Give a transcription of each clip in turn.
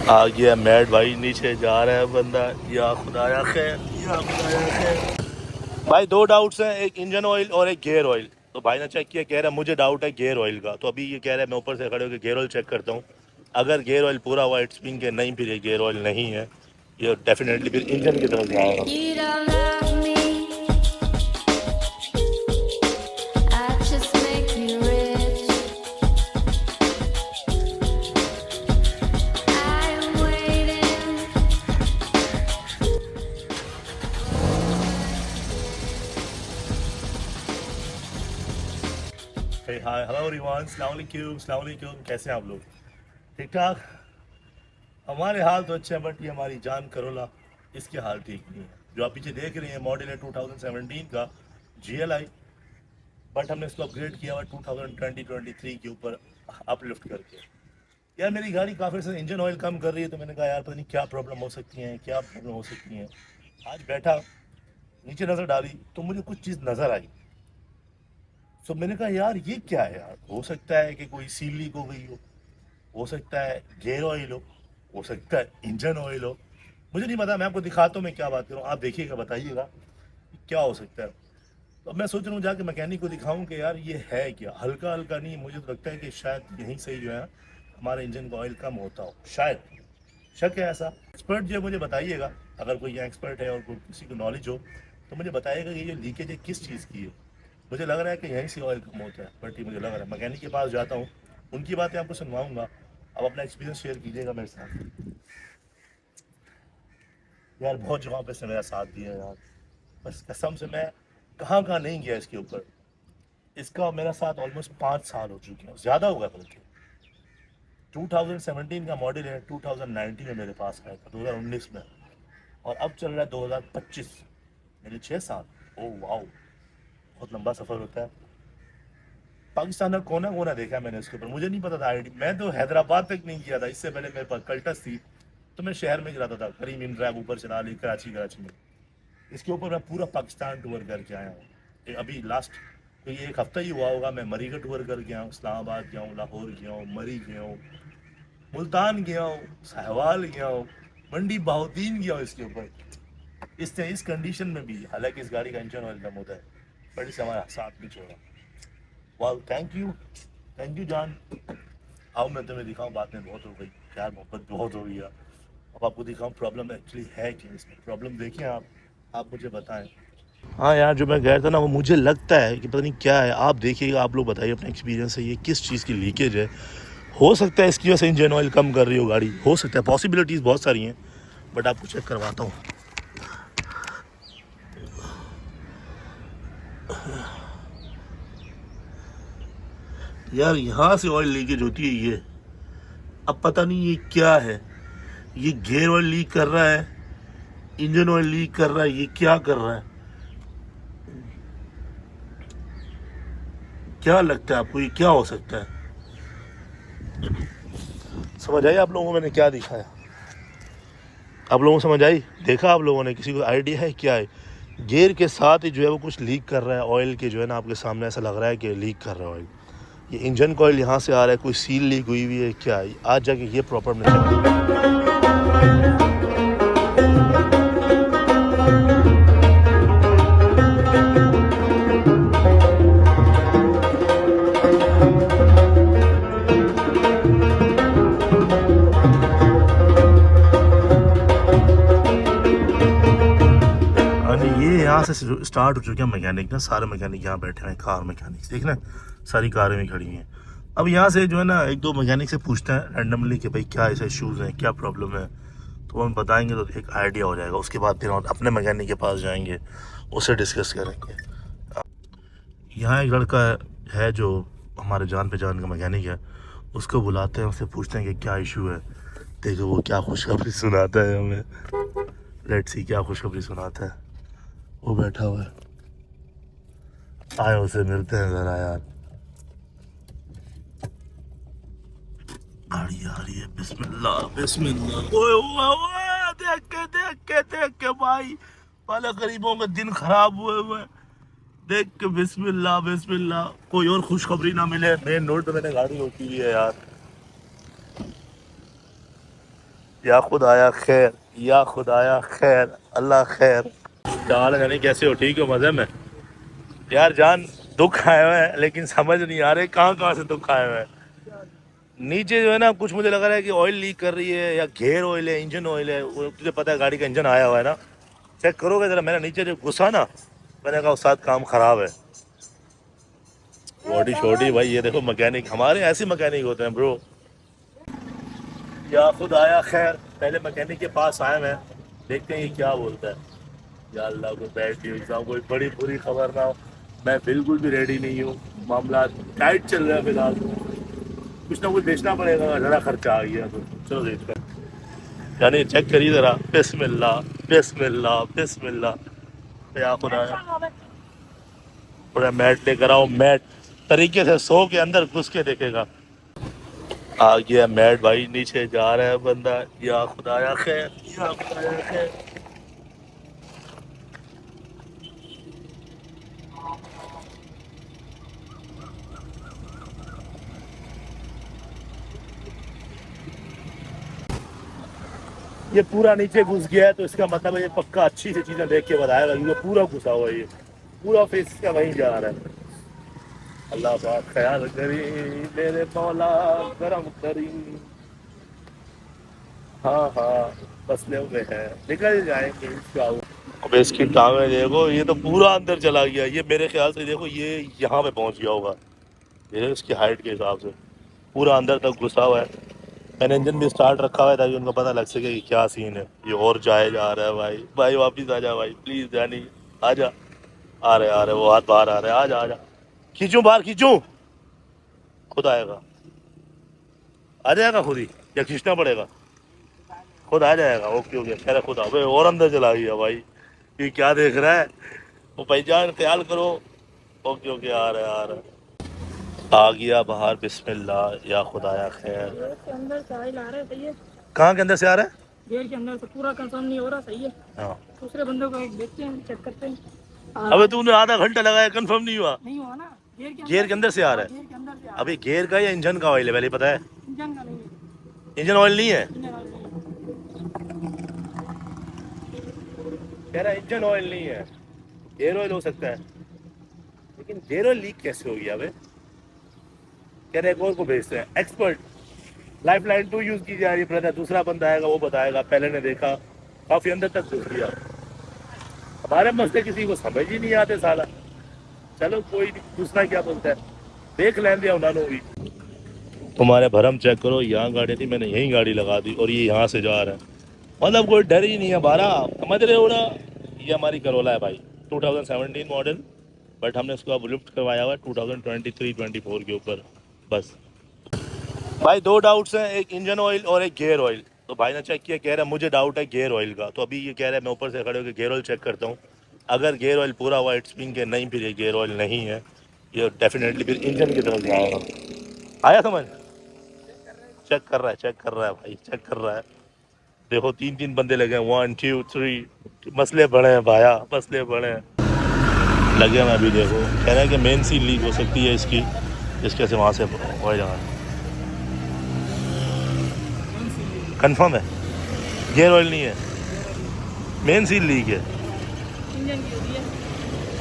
आ गया मैड भाई, नीचे जा रहा है बंदा। या खुदाया खैर, या खुदाया खैर। भाई दो डाउट्स हैं, एक इंजन ऑयल और एक गियर ऑयल। तो भाई ने चेक किया, कह रहा है मुझे डाउट है गियर ऑयल का। तो अभी ये कह रहा है मैं ऊपर से खड़े होकर गियर ऑयल चेक करता हूँ। अगर गियर ऑयल पूरा वाइट स्प्रिंग के नहीं, फिर ये गियर ऑयल नहीं है, ये डेफिनेटली फिर इंजन की तरफ जाएगा। हाय हेलो एवरीवन, अस्सलाम वालेकुम। कैसे हैं आप लोग? ठीक ठाक। हमारे हाल तो अच्छे हैं, बट ये हमारी जान करोला, इसके हाल ठीक नहीं है। जो आप पीछे देख रहे हैं मॉडल है 2017 का GLI, बट हमने इसको अपग्रेड किया हुआ 2023 के ऊपर अपलिफ्ट करके। यार मेरी गाड़ी काफ़ी से इंजन ऑयल कम कर रही है, तो मैंने कहा यार पता नहीं क्या प्रॉब्लम हो सकती है, क्या प्रॉब्लम हो सकती है। आज बैठा, नीचे नज़र डाली तो मुझे कुछ चीज़ नज़र आई। तो मैंने कहा यार ये क्या है यार, हो सकता है कि कोई सील लीक हो गई हो सकता है गियर ऑयल हो सकता है इंजन ऑयल हो, मुझे नहीं पता। मैं आपको दिखाता हूँ मैं क्या बात करूँ, आप देखिएगा, बताइएगा कि क्या हो सकता है। तो मैं सोच रहा हूँ जाके मैकेनिक को दिखाऊं कि यार ये है क्या। हल्का हल्का नहीं, मुझे तो लगता है कि शायद यहीं से ही जो है हमारे इंजन का ऑयल कम होता हो, शायद। शक है ऐसा। एक्सपर्ट जो है मुझे बताइएगा, अगर कोई यहाँ एक्सपर्ट है और कोई किसी को नॉलेज हो तो मुझे बताइएगा कि ये जो लीकेज है किस चीज़ की है। मुझे लग रहा है कि यहीं से ऑयल कम होता है, बट ये मुझे लग रहा है। मैकेनिक के पास जाता हूँ, उनकी बातें आपको सुनवाऊंगा, आप अपना एक्सपीरियंस शेयर कीजिएगा मेरे साथ। यार बहुत जगहों पे इसने मेरा साथ दिया है यार, बस कसम से मैं कहाँ कहाँ नहीं गया इसके ऊपर। इसका मेरा साथ ऑलमोस्ट 5 साल हो चुके हैं, ज़्यादा होगा बल्कि। 2017 का मॉडल है, 2019 में मेरे पास आया था, 2019 में, और अब चल रहा है 2025, मेरे 6 साल। ओह वाह, बहुत लंबा सफ़र होता है। पाकिस्तान का कोना कोना देखा मैंने इसके ऊपर, मुझे नहीं पता था आईडी। मैं तो हैदराबाद तक नहीं किया था, इससे पहले मेरे पास कल्टस थी, तो मैं शहर में गिराता था, करीम इन ड्राइव ऊपर चला ली, कराची में। इसके ऊपर मैं पूरा पाकिस्तान टूर करके आया हूँ। अभी लास्ट तो ये एक हफ्ता ही हुआ होगा, मैं मरी का टूर करके आया हूँ, इस्लामाबाद गया हूँ, लाहौर गया हूँ, मरी गया हूँ, मुल्तान गया हूँ, सहवाल गया हूँ, मंडी बहाउद्दीन गया हूँ इसके ऊपर। इस कंडीशन में भी, हालांकि इस गाड़ी का इंजन ऑयल कम होता है, बट इसे हमारा साथ भी छोड़ा। वाह, थैंक यू जान। आओ मैं तुम्हें दिखाऊं, बात में बहुत हो गई, प्यार मोहब्बत बहुत हो गया। अब आपको दिखाऊं प्रॉब्लम एक्चुअली है क्या इसमें। प्रॉब्लम देखिए आप मुझे बताएं। हाँ यार, जो मैं गया था ना, वो मुझे लगता है कि पता नहीं क्या है। आप देखिएगा, आप लोग बताइए अपने एक्सपीरियंस से ये किस चीज़ की लीकेज है। हो सकता है इसकी वजह से इंजन ऑयल कम कर रही हो गाड़ी, हो सकता है, पॉसिबिलिटीज़ बहुत सारी हैं, बट आपको चेक करवाता हूँ। यार यहाँ से ऑयल लीकेज होती है ये। अब पता नहीं ये क्या है, ये गियर ऑयल लीक कर रहा है, इंजन ऑयल लीक कर रहा है, ये क्या कर रहा है। क्या लगता है आपको ये क्या हो सकता है? समझ आई आप लोगों को मैंने क्या दिखाया? आप लोगों को समझ आई? देखा आप लोगों ने? किसी को आइडिया है क्या है? गियर के साथ ही जो है वो कुछ लीक कर रहा है ऑयल के, जो है ना, आपके सामने ऐसा लग रहा है कि लीक कर रहा है ऑयल। ये इंजन का ऑयल यहाँ से आ रहा है, कोई सील लीक हुई हुई है क्या है? आज जाके ये प्रॉपर में ये यहाँ से स्टार्ट हो चुके हैं मैकेनिक ना, सारे मैकेनिक यहाँ बैठे हैं, कार मैकेनिक्स देखना, सारी कारें भी खड़ी हैं। अब यहाँ से जो है ना एक दो मैकेनिक से पूछते हैं रैंडमली कि भाई क्या ऐसे इश्यूज़ हैं, क्या प्रॉब्लम है, तो हम बताएंगे तो एक आइडिया हो जाएगा। उसके बाद फिर हम अपने मैकेनिक के पास जाएंगे, उससे डिस्कस करेंगे। यहाँ एक लड़का है जो हमारे जान पहचान का मैकेनिक है, उसको बुलाते हैं, उससे पूछते हैं कि क्या इशू है। देखो वो क्या खुशखबरी सुनाता है हमें, लेट्स सी क्या खुशखबरी सुनाता है। वो बैठा हुआ है, आए उसे मिलते हैं ज़रा यार। गाड़ी आ रही है, बिस्मिल्लाह बिस्मिल्लाह। ओए ओए ओए, देख के भाई वाले गरीबों के दिन खराब हुए हुए, देख के बिस्मिल्लाह बिस्मिल्लाह। कोई और खुशखबरी ना मिले। मेन रोड पे मैंने गाड़ी रोकी हुई है यार, या खुदाया खैर, या खुदाया खैर, अल्लाह खैर। क्या हाल है जानी, कैसे हो? ठीक हो? मज़े में? यार जान, दुख आए हुए हैं लेकिन समझ नहीं आ रहे कहाँ कहाँ से दुख आए हुए हैं। नीचे जो है ना, कुछ मुझे लग रहा है कि ऑयल लीक कर रही है या गेयर ऑयल है, इंजन ऑयल है। वो तुझे पता है गाड़ी का इंजन आया हुआ है ना, चेक करोगे ज़रा। मेरा नीचे जो गुस्सा ना, मैंने कहा उस्ताद काम ख़राब है। बॉडी छोटी भाई, ये देखो मैकेनिक, हमारे ऐसे मैकेनिक होते हैं ब्रो। या खुद आया खैर, पहले मैकेनिक के पास आए हैं, देखते हैं ये क्या बोलता है। या अल्लाह को बैठ एग्जाम, कोई बड़ी बुरी खबर ना हो। मैं बिल्कुल भी रेडी नहीं हूँ, मामला टाइट चल रहा है फिलहाल। कुछ ना कुछ बेचना पड़ेगा, ज़रा खर्चा आ गया तो चलो देखते हैं। यानी चेक करिए ज़रा, बिस्मिल्लाह बिस्मिल्लाह बिस्मिल्लाह। या खुदा, पूरा मैट लेकर आओ, मैट तरीके से 100 के अंदर घुस के देखेगा। आ गया मैट भाई, नीचे जा रहा है बंदा। या खुदाया खैर, या खुदाया खैर। ये पूरा नीचे घुस गया है तो इसका मतलब है ये पक्का अच्छी सी चीजें देख के बताएगा। ये पूरा घुसा हुआ है, ये पूरा फेस इसका वहीं जा रहा है। अल्लाह पाक ख्याल करी, मेरे मौला करम करी। हाँ हाँ, मसले में है, निकल जाएंगे इसका। अब इसकी टांगें देखो, ये तो पूरा अंदर चला गया। ये मेरे ख्याल से देखो, ये यहाँ पे पहुँच गया होगा, ये इसकी हाइट के हिसाब से पूरा अंदर तक घुसा हुआ है। मैंने इंजन भी स्टार्ट रखा हुआ है ताकि उनको पता लग सके कि क्या सीन है। ये और जाए जा रहा है भाई, भाई वापिस आ जा भाई, प्लीज जानी आ जा। आ रहे वो हाथ बाहर आ रहे हैं, आ जा आ जा। खींचूं बाहर, खींचूं? खुद आएगा, आ जाएगा खुद ही या खींचना पड़ेगा? खुद आ जाएगा। ओके ओके, खैर खुद आ। और अंदर चला गया भाई, ये क्या देख रहा है वो? भाईजान ख्याल करो। ओके ओके, आ रहा है आ रहा है। आ गया बाहर, बिस्मिल्लाह, या खुदाया खैर। के अंदर से ऑयल आ रहा है, सही है। कहाँ के अंदर से आ रहा है? गेट के अंदर से, पूरा कंफर्म नहीं हो रहा, सही है। हाँ, दूसरे बंदे को एक देखते हैं, चेक करते हैं। अबे तूने आधा घंटा लगाया, कंफर्म नहीं हुआ? नहीं हुआ ना, गेयर के अंदर से आ रहा है। गेट के अंदर से अभी गेयर का या इंजन का ऑयल है पहले पता है? इंजन का नहीं है। इंजन ऑयल नहीं है, इंजन ऑयल नहीं कह रहा इंजन ऑयल नहीं है। गेयर ऑयल हो सकता है, लेकिन गेयर ऑयल लीक कैसे हो गया? अबे कह रहे एक और को भेजते हैं, एक्सपर्ट। लाइफ लाइन 2 यूज की जा रही है ब्रदर, दूसरा बंदा आएगा वो बताएगा। पहले ने देखा, काफी अंदर तक घुस गया। हमारे मसले किसी को समझ ही नहीं आते साला। चलो कोई नहीं, दूसरा क्या बोलता है देख लें दिया उन्होंने भी। तुम्हारे भरम चेक करो, यहाँ गाड़ी थी, मैंने यहीं गाड़ी लगा दी और ये यहाँ से जा रहा है। मतलब कोई डर ही नहीं है बारा, समझ रहे हो ना? ये हमारी करोला है भाई, 2017 मॉडल, बट हमने उसको अब लिफ्ट करवाया हुआ है 2023-24 के ऊपर बस। भाई 2 डाउट्स हैं, एक इंजन ऑयल और एक गेयर ऑयल। तो भाई ने चेक किया, कह रहा है मुझे डाउट है गेयर ऑयल का। तो अभी ये कह रहा है मैं ऊपर से खड़े होकर गेयर ऑयल चेक करता हूँ। अगर गेयर ऑयल पूरा हुआ इट्स मीन के नहीं, फिर ये गेयर ऑयल नहीं है, ये डेफिनेटली फिर इंजन की तरफ जाएगा। आया समझ? चेक कर रहा है, चेक कर रहा है भाई, चेक कर रहा है। देखो 3 बंदे लगे हैं, 1 2 3। मसले बड़े हैं भाया, मसले बड़े हैं लगे हैं। अभी देखो कह रहा है कि मेन सील लीक हो सकती है इसकी, इसके से वहाँ से हो जाएगा। कंफर्म है गेयर ऑयल नहीं है, मेन सील लीक है। इंजन की होती है,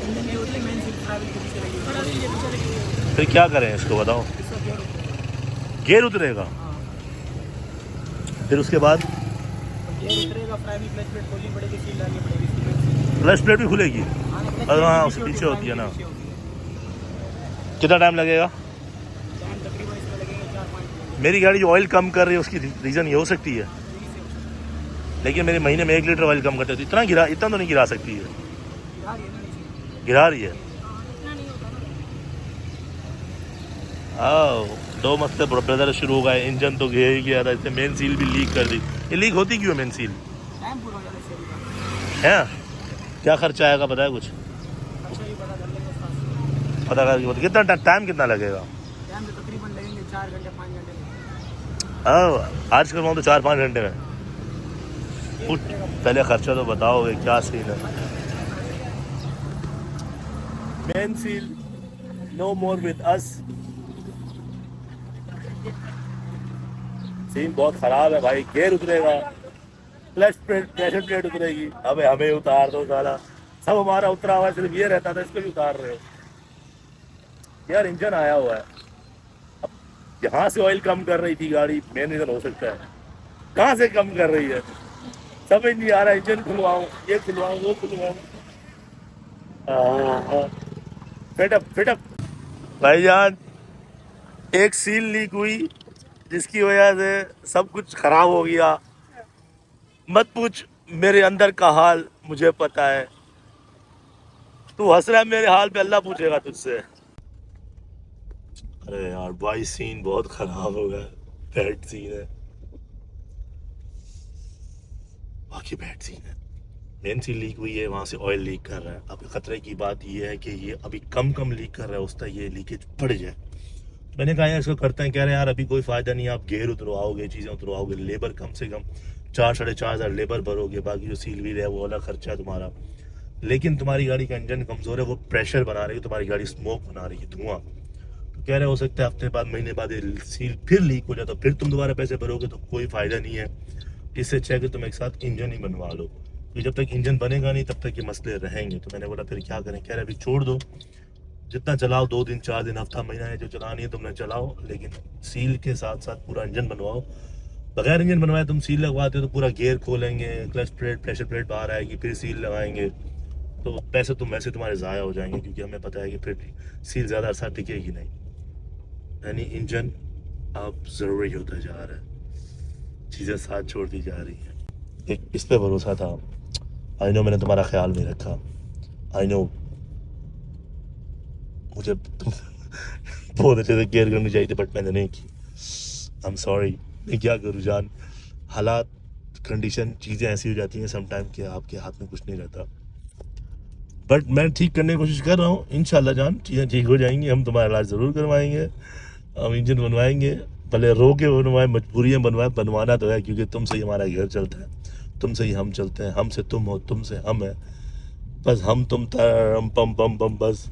इंजन की होती है, मेन सीट ट्रैवल के पीछे लगी हुई है। पीछे लगी हुई है। फिर क्या करें इसको बताओ? इसका गेयर उतरेगा। गेयर उतरेगा, हाँ, फिर उसके बाद गेयर उतरेगा, प्राइमरी क्लच प्लेट खोलनी पड़ेगी, सील डालनी पड़ेगी इसकी मेन सील। क्लच प्लेट भी खुलेगी? हाँ, क्लच अरे हाँ, प्लेट उसके पीछे होती है ना। पीछे होती है। कितना टाइम लगेगा? टाइम तकरीबन इसमें लगेंगे 4-5 मिनट। मेरी गाड़ी जो ऑयल कम कर रही है उसकी रीज़न ये हो सकती है, लेकिन मेरे महीने में 1 लीटर ऑयल कम करते, तो इतना इतना तो नहीं गिरा सकती है। गिरा रही है ना नीचे। गिरा रही है। इतना नहीं होता ना। आओ, 2 मसले ब्रदर शुरू हो गए। इंजन तो गया ही गया था, इससे मेन सील भी लीक कर दी। ये लीक होती क्यों है मेन सील? टाइम पूरा हो जाता है इससे भी। है क्या खर्चा आएगा पता है कुछ? अच्छा ये पता कर लेंगे उसका। पता करके कितना टाइम कितना लगेगा? टाइम तो तकरीबन लगेंगे 4 घंटे 5 घंटे। हाँ, आज करवाऊँ तो 4-5 घंटे में। उठ, पहले खर्चा तो बताओगे क्या सीन है? Main seal no more with us. Scene बहुत खराब है भाई, गेयर उतरेगा क्लच प्लेट प्रेशर प्लेट उतरेगी, अबे हमें उतार दो साला, सब हमारा उतरा हुआ है, सिर्फ ये रहता था, इसको भी उतार रहे हो यार। इंजन आया हुआ है, अब यहाँ से ऑयल कम कर रही थी गाड़ी, मेन रीजन हो सकता है, कहाँ से कम कर रही है समझ नहीं आ रहा। इंजन खुलवाऊं, ये खुलवाऊं, वो खुलवाऊं, फिटअप भाईजान। एक सील लीक हुई जिसकी वजह से सब कुछ खराब हो गया। मत पूछ मेरे अंदर का हाल, मुझे पता है। तू हंस रहा है मेरे हाल पे, अल्लाह पूछेगा तुझसे। अरे यार भाई सीन बहुत खराब हो गया, बैड सीन है, बाकी बैड सीन है। मेन सील लीक हुई है, वहाँ से ऑयल लीक कर रहा है। अब खतरे की बात ये है कि ये अभी कम लीक कर रहा है, उसका ये लीकेज बढ़ जाए। मैंने कहा यार इसको करते हैं, कह रहे हैं यार अभी कोई फ़ायदा नहीं है, आप गेयर उतरवाओगे, चीज़ें उतरवाओगे, लेबर कम से कम 4-4.5 हज़ार लेबर भरोगे, बाकी जो सील व्हील है वो अलग खर्चा है तुम्हारा। लेकिन तुम्हारी गाड़ी का इंजन कमज़ोर है, वो प्रेशर बना रही है, तुम्हारी गाड़ी स्मोक बना रही है, धुआं। तो कह रहे हो सकता है हफ्ते बाद, महीने बाद ये सील फिर लीक हो जाए, तो फिर तुम दोबारा पैसे भरोगे तो कोई फ़ायदा नहीं है। इससे अच्छा है कि तुम एक साथ इंजन ही बनवा लो, तो जब तक इंजन बनेगा नहीं तब तक ये मसले रहेंगे। तो मैंने बोला फिर क्या करें, कह रहे अभी छोड़ दो, जितना चलाओ, 2 दिन 4 दिन हफ्ता महीना है जो चलानी है तुमने चलाओ, लेकिन सील के साथ साथ पूरा इंजन बनवाओ। बगैर इंजन बनवाए तुम सील लगवाते हो तो पूरा गियर खोलेंगे, क्लच प्लेट प्रेशर प्लेट बाहर आएगी, फिर सील लगाएंगे, तो पैसे तुम वैसे तुम्हारे ज़ाया हो जाएंगे, क्योंकि हमें पता है कि फिर सील ज़्यादा अर्सा टिकेगी नहीं। यानी इंजन अब ज़रूरी होता जा रहा है, चीज़ें साथ छोड़ती जा रही हैं। एक इस पर भरोसा था, आई नो मैंने तुम्हारा ख्याल नहीं रखा, आई नो मुझे तुम बहुत अच्छे से केयर करनी चाहिए थी, बट मैंने नहीं की। I am sorry. मैं क्या करूँ जान, हालात, कंडीशन, चीज़ें ऐसी हो जाती हैं समटाइम कि आपके हाथ में कुछ नहीं रहता। बट मैं ठीक करने की कोशिश कर रहा हूँ, इंशाल्लाह जान चीज़ें ठीक हो जाएंगी। हम तुम्हारा इलाज ज़रूर करवाएंगे, हम इंजन बनवाएंगे, भले रो के बनवाए, मजबूरियाँ बनवाए, बनवाना तो है, क्योंकि तुमसे ही हमारा घर चलता है, तुमसे ही हम चलते हैं, हमसे तुम हो, तुमसे हम है, बस हम तुम तरम पम पम पम, बस